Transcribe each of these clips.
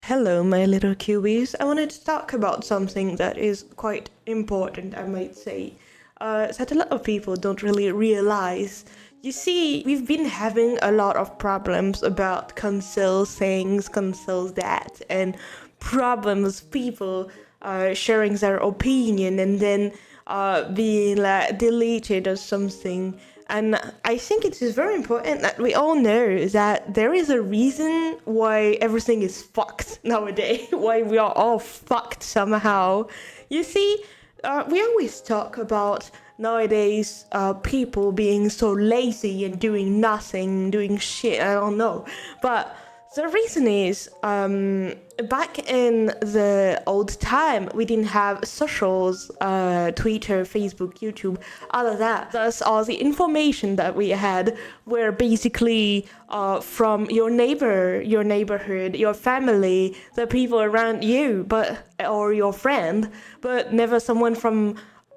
Hello, my little Cubies. I wanted to talk about something that is quite important, I might say, that a lot of people don't really realize. You see, we've been having a lot of problems about cancel things, cancel that, and problems, people sharing their opinion and then being like deleted or something. And I think it is very important that we all know that there is a reason why everything is fucked nowadays, why we are all fucked somehow. You see, we always talk about nowadays people being so lazy and doing nothing, doing shit, I don't know. But the reason is, back in the old time, we didn't have socials, Twitter, Facebook, YouTube, all of that. Thus, all the information that we had were basically from your neighbor, your neighborhood, your family, the people around you, or your friend, but never someone from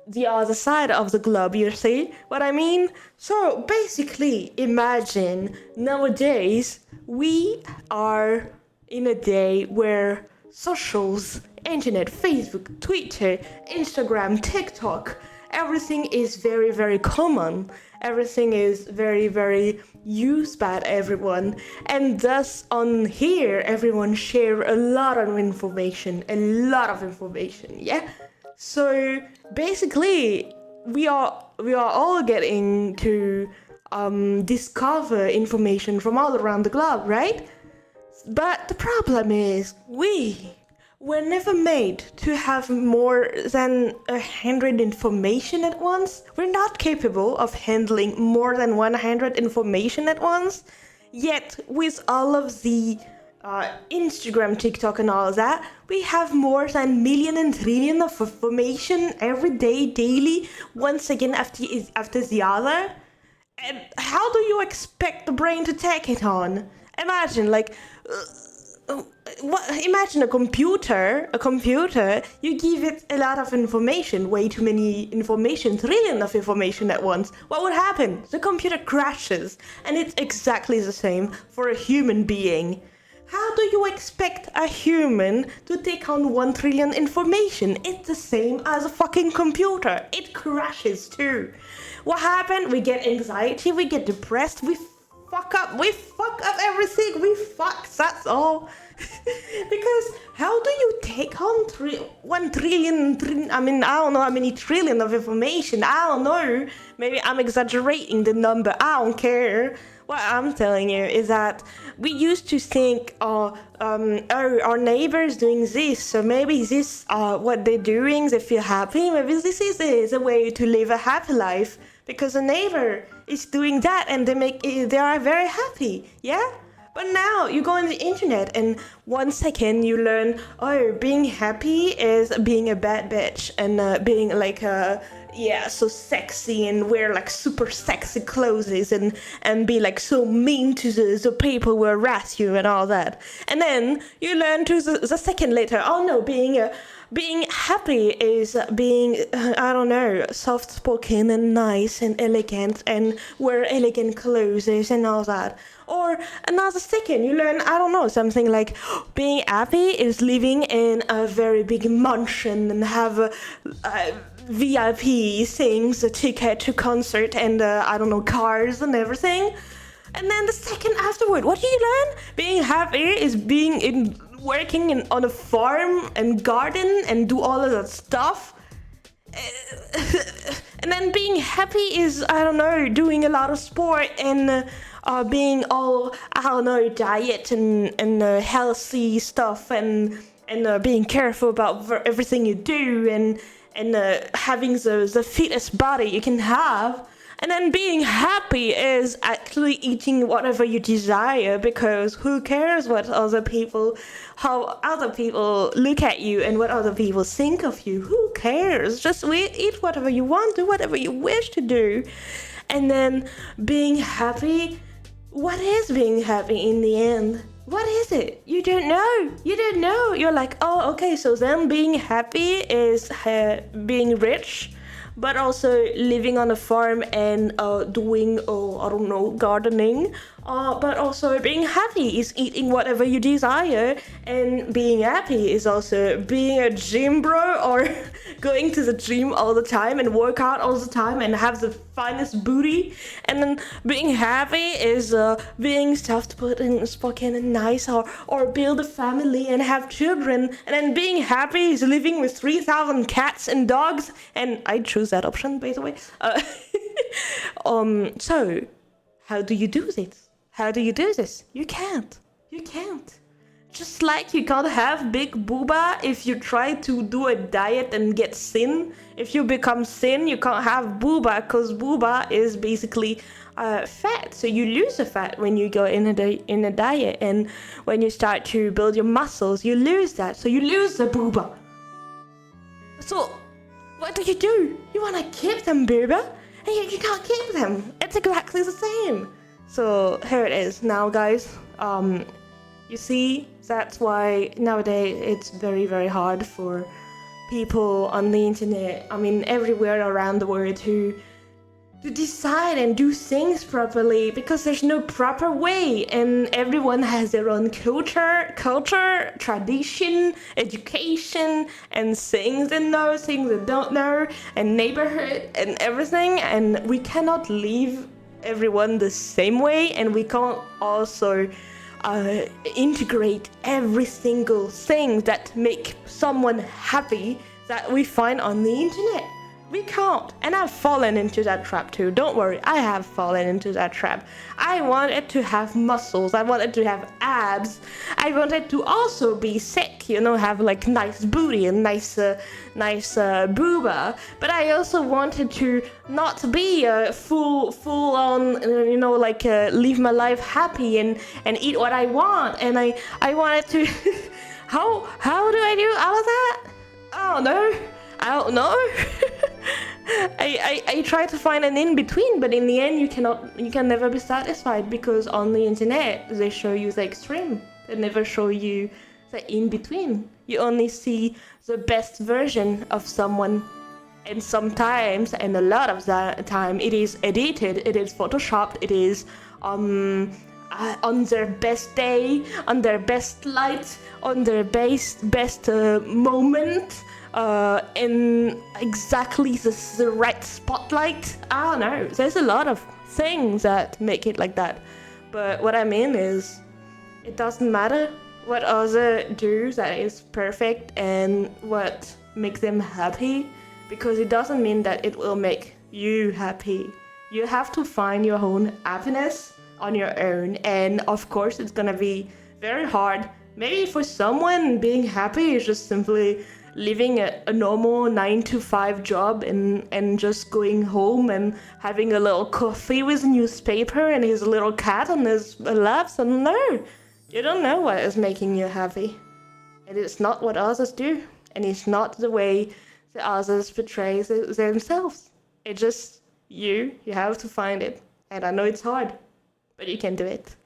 the other side of the globe, you see what I mean? So basically, imagine nowadays we are in a day where socials, internet, Facebook, Twitter, Instagram, TikTok, everything is very, very common. Everything is very, very used by everyone. And thus on here, everyone share a lot of information, yeah? So basically, we are all getting to discover information from all around the globe, right? But the problem is, we were never made to have more than 100 information at once. We're not capable of handling more than 100 information at once. Yet, with all of the Instagram, TikTok, and all that, we have more than million and trillion of information every day, daily, once again after the other. And how do you expect the brain to take it on? Imagine, imagine a computer, you give it a lot of information, way too many information, trillion of information at once. What would happen? The computer crashes, and it's exactly the same for a human being. How do you expect a human to take on 1 trillion information? It's the same as a fucking computer. It crashes too. What happened? We get anxiety, we get depressed, we fuck up everything, that's all. Because how do you take on 1 trillion, I don't know how many trillion of information, I don't know, maybe I'm exaggerating the number, I don't care. What I'm telling you is that we used to think, oh, our neighbor's doing this, so maybe this, what they're doing, they feel happy, maybe this is a way to live a happy life, because a neighbor is doing that and they are very happy, yeah? But now you go on the internet and 1 second you learn, oh, being happy is being a bad bitch and being like so sexy and wear like super sexy clothes and be like so mean to the people who harass you and all that. And then you learn to the second later, oh no, being happy is being, soft-spoken and nice and elegant and wear elegant clothes and all that. Or another second, you learn, something like being happy is living in a very big mansion and have VIP things, a ticket to concert and, cars and everything. And then the second afterward, what do you learn? Being happy is working on a farm and garden and do all of that stuff. And then being happy is, doing a lot of sport and being all, diet and healthy stuff and being careful about everything you do and having the fittest body you can have. And then being happy is actually eating whatever you desire, because who cares how other people look at you and what other people think of you? Who cares? Just eat whatever you want, do whatever you wish to do. And then being happy, what is being happy in the end? What is it? You don't know. You're like, oh, okay, so then being happy is being rich, but also living on a farm and doing, gardening, But also being happy is eating whatever you desire, and being happy is also being a gym bro or going to the gym all the time and work out all the time and have the finest booty. And then being happy is being self-supporting, spoken and nice, or build a family and have children. And then being happy is living with 3,000 cats and dogs, and I choose that option, by the way. So how do you do this? How do you do this? You can't. You can't. Just like you can't have big booba if you try to do a diet and get thin. If you become thin, you can't have booba, because booba is basically fat. So you lose the fat when you go in a diet, and when you start to build your muscles, you lose that. So you lose the booba. So what do? You wanna keep them booba, and you can't keep them. It's exactly the same. So here it is now, guys. You see, that's why nowadays it's very, very hard for people on the internet, I mean everywhere around the world, to decide and do things properly, because there's no proper way, and everyone has their own culture, tradition, education, and things they know, things they don't know, and neighborhood and everything, and we cannot leave everyone the same way, and we can't also integrate every single thing that make someone happy that we find on the internet. We can't. And I've fallen into that trap too. Don't worry, I have fallen into that trap. I wanted to have muscles. I wanted to have abs. I wanted to also be sick, have like nice booty and nice booba. But I also wanted to not be full on, live my life happy and eat what I want. And I wanted to. How do I do all of that? I don't know. I try to find an in between, but in the end you can never be satisfied, because on the internet they show you the extreme. They never show you the in between. You only see the best version of someone, and sometimes, and a lot of the time, it is edited, it is photoshopped, it is on their best day, on their best light, on their best moment, in exactly the right spotlight. I don't know. There's a lot of things that make it like that. But what I mean is, it doesn't matter what others do that is perfect and what makes them happy, because it doesn't mean that it will make you happy. You have to find your own happiness on your own, and of course it's gonna be very hard. Maybe for someone, being happy is just simply living a normal 9-to-5 job and just going home and having a little coffee with a newspaper and his little cat on his laps. And no, you don't know what is making you happy. And it's not what others do, and it's not the way the others portray themselves. It's just you have to find it. And I know it's hard, but you can do it.